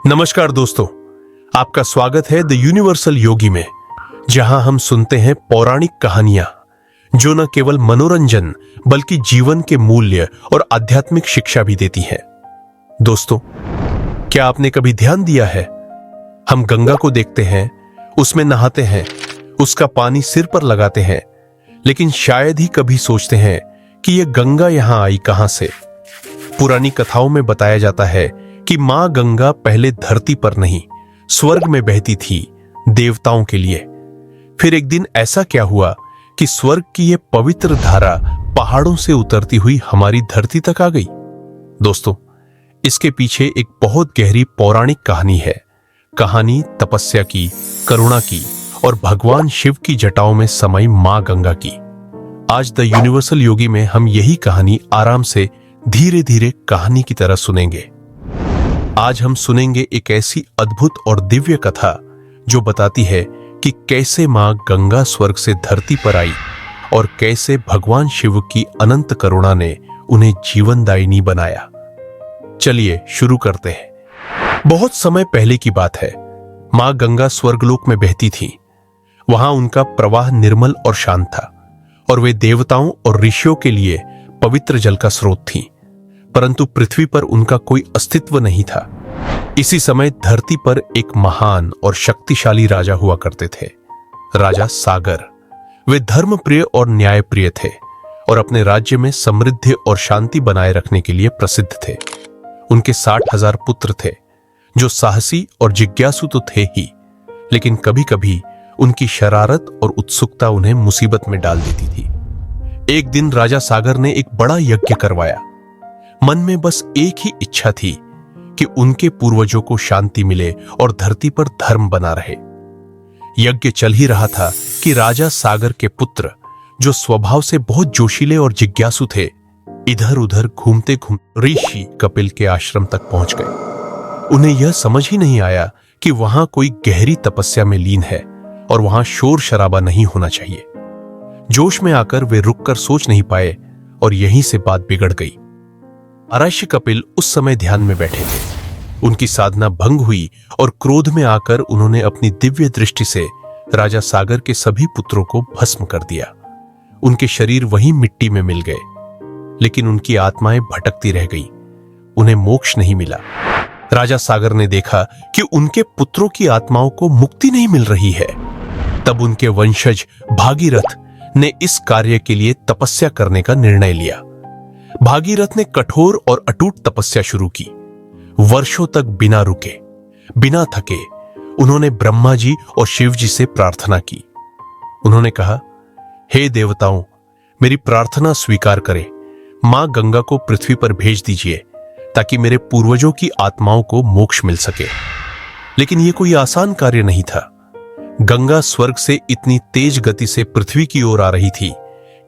नमस्कार दोस्तों, आपका स्वागत है द यूनिवर्सल योगी में, जहां हम सुनते हैं पौराणिक कहानियां जो न केवल मनोरंजन बल्कि जीवन के मूल्य और आध्यात्मिक शिक्षा भी देती हैं। दोस्तों, क्या आपने कभी ध्यान दिया है, हम गंगा को देखते हैं, उसमें नहाते हैं, उसका पानी सिर पर लगाते हैं, लेकिन शायद ही कभी सोचते हैं कि यह गंगा यहां आई कहां से। पुरानी कथाओं में बताया जाता है कि मां गंगा पहले धरती पर नहीं, स्वर्ग में बहती थी देवताओं के लिए। फिर एक दिन ऐसा क्या हुआ कि स्वर्ग की यह पवित्र धारा पहाड़ों से उतरती हुई हमारी धरती तक आ गई। दोस्तों, इसके पीछे एक बहुत गहरी पौराणिक कहानी है। कहानी तपस्या की, करुणा की और भगवान शिव की जटाओं में समाई मां गंगा की। आज द यूनिवर्सल योगी में हम यही कहानी आराम से धीरे धीरे कहानी की तरह सुनेंगे। आज हम सुनेंगे एक ऐसी अद्भुत और दिव्य कथा जो बताती है कि कैसे मां गंगा स्वर्ग से धरती पर आई और कैसे भगवान शिव की अनंत करुणा ने उन्हें जीवनदायिनी बनाया। चलिए शुरू करते हैं। बहुत समय पहले की बात है। मां गंगा स्वर्गलोक में बहती थी। वहां उनका प्रवाह निर्मल और शांत था और वे देवताओं और ऋषियों के लिए पवित्र जल का स्रोत थी, परंतु पृथ्वी पर उनका कोई अस्तित्व नहीं था। इसी समय धरती पर एक महान और शक्तिशाली राजा हुआ करते थे, राजा सागर। वे धर्मप्रिय और न्यायप्रिय थे और अपने राज्य में समृद्धि और शांति बनाए रखने के लिए प्रसिद्ध थे। उनके 60,000 पुत्र थे जो साहसी और जिज्ञासु तो थे ही, लेकिन कभी कभी उनकी शरारत और उत्सुकता उन्हें मुसीबत में डाल देती थी। एक दिन राजा सागर ने एक बड़ा यज्ञ करवाया। मन में बस एक ही इच्छा थी कि उनके पूर्वजों को शांति मिले और धरती पर धर्म बना रहे। यज्ञ चल ही रहा था कि राजा सागर के पुत्र, जो स्वभाव से बहुत जोशीले और जिज्ञासु थे, इधर उधर घूमते घूमते ऋषि कपिल के आश्रम तक पहुंच गए। उन्हें यह समझ ही नहीं आया कि वहां कोई गहरी तपस्या में लीन है और वहां शोर शराबा नहीं होना चाहिए। जोश में आकर वे रुककर सोच नहीं पाए और यहीं से बात बिगड़ गई। ऋषि कपिल उस समय ध्यान में बैठे थे। उनकी साधना भंग हुई और क्रोध में आकर उन्होंने अपनी दिव्य दृष्टि से राजा सागर के सभी पुत्रों को भस्म कर दिया। उनके शरीर वहीं मिट्टी में मिल गए, लेकिन उनकी आत्माएं भटकती रह गईं। उन्हें मोक्ष नहीं मिला। राजा सागर ने देखा कि उनके पुत्रों की आत्माओं को मुक्ति नहीं मिल रही है। तब उनके वंशज भागीरथ ने इस कार्य के लिए तपस्या करने का निर्णय लिया। भागीरथ ने कठोर और अटूट तपस्या शुरू की। वर्षों तक बिना रुके, बिना थके उन्होंने ब्रह्मा जी और शिव जी से प्रार्थना की। उन्होंने कहा, हे देवताओं, मेरी प्रार्थना स्वीकार करें। मां गंगा को पृथ्वी पर भेज दीजिए ताकि मेरे पूर्वजों की आत्माओं को मोक्ष मिल सके। लेकिन यह कोई आसान कार्य नहीं था। गंगा स्वर्ग से इतनी तेज गति से पृथ्वी की ओर आ रही थी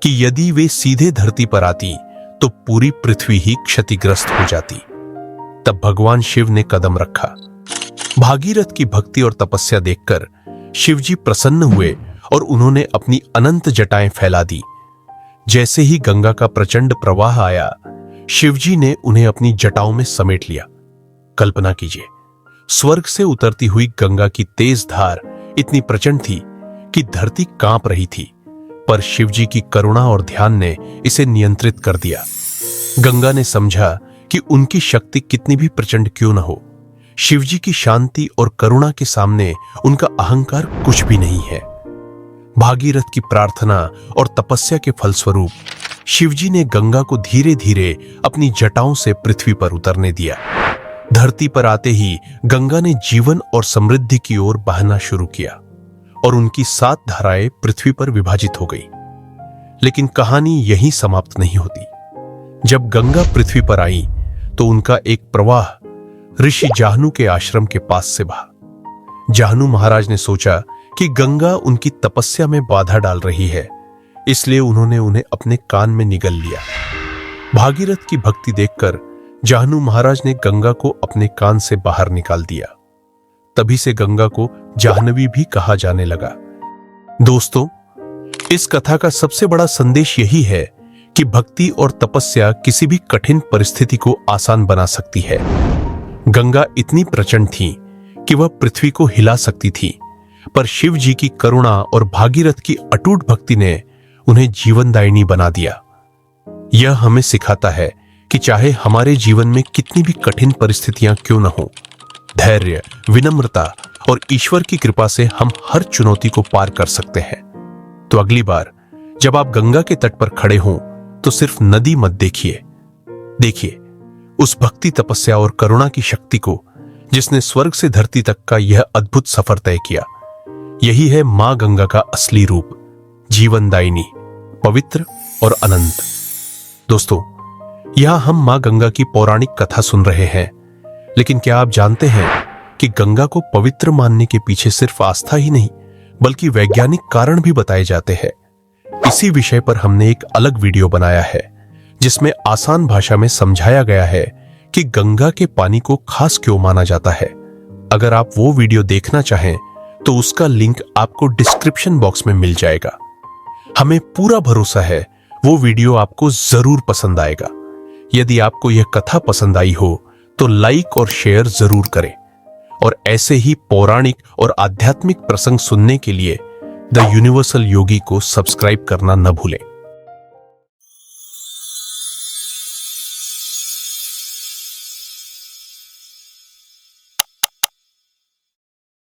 कि यदि वे सीधे धरती पर आती तो पूरी पृथ्वी ही क्षतिग्रस्त हो जाती। तब भगवान शिव ने कदम रखा। भागीरथ की भक्ति और तपस्या देखकर शिवजी प्रसन्न हुए और उन्होंने अपनी अनंत जटाएं फैला दी। जैसे ही गंगा का प्रचंड प्रवाह आया, शिवजी ने उन्हें अपनी जटाओं में समेट लिया। कल्पना कीजिए, स्वर्ग से उतरती हुई गंगा की तेज धार इतनी प्रचंड थी कि धरती कांप रही थी, पर शिवजी की करुणा और ध्यान ने इसे नियंत्रित कर दिया। गंगा ने समझा कि उनकी शक्ति कितनी भी प्रचंड क्यों न हो, शिवजी की शांति और करुणा के सामने उनका अहंकार कुछ भी नहीं है। भागीरथ की प्रार्थना और तपस्या के फलस्वरूप शिवजी ने गंगा को धीरे धीरे अपनी जटाओं से पृथ्वी पर उतरने दिया। धरती पर आते ही गंगा ने जीवन और समृद्धि की ओर बहना शुरू किया और उनकी 7 धाराएं पृथ्वी पर विभाजित हो गई। लेकिन कहानी यहीं समाप्त नहीं होती। जब गंगा पृथ्वी पर आई तो उनका एक प्रवाह ऋषि जाहनु के आश्रम के पास से बहा। जाहनु महाराज ने सोचा कि गंगा उनकी तपस्या में बाधा डाल रही है, इसलिए उन्होंने उन्हें अपने कान में निगल लिया। भागीरथ की भक्ति देखकर जाहनु महाराज ने गंगा को अपने कान से बाहर निकाल दिया। तभी से गंगा को जाह्नवी भी कहा जाने लगा। दोस्तों, इस कथा का सबसे बड़ा संदेश यही है कि भक्ति और तपस्या किसी भी कठिन परिस्थिति को आसान बना सकती है। गंगा इतनी प्रचंड थी कि वह पृथ्वी को हिला सकती थी, पर शिव जी की करुणा और भागीरथ की अटूट भक्ति ने उन्हें जीवनदायिनी बना दिया। यह हमें सिखाता है कि चाहे हमारे जीवन में कितनी भी कठिन परिस्थितियां क्यों न हो, धैर्य, विनम्रता और ईश्वर की कृपा से हम हर चुनौती को पार कर सकते हैं। तो अगली बार जब आप गंगा के तट पर खड़े हों तो सिर्फ नदी मत देखिए उस भक्ति, तपस्या और करुणा की शक्ति को जिसने स्वर्ग से धरती तक का यह अद्भुत सफर तय किया। यही है मां गंगा का असली रूप, जीवनदायिनी, पवित्र और अनंत। दोस्तों, यहां हम मां गंगा की पौराणिक कथा सुन रहे हैं, लेकिन क्या आप जानते हैं कि गंगा को पवित्र मानने के पीछे सिर्फ आस्था ही नहीं बल्कि वैज्ञानिक कारण भी बताए जाते हैं। इसी विषय पर हमने एक अलग वीडियो बनाया है जिसमें आसान भाषा में समझाया गया है कि गंगा के पानी को खास क्यों माना जाता है। अगर आप वो वीडियो देखना चाहें तो उसका लिंक आपको डिस्क्रिप्शन बॉक्स में मिल जाएगा। हमें पूरा भरोसा है वो वीडियो आपको जरूर पसंद आएगा। यदि आपको यह कथा पसंद आई हो तो लाइक और शेयर जरूर करें, और ऐसे ही पौराणिक और आध्यात्मिक प्रसंग सुनने के लिए द यूनिवर्सल योगी को सब्सक्राइब करना न भूलें।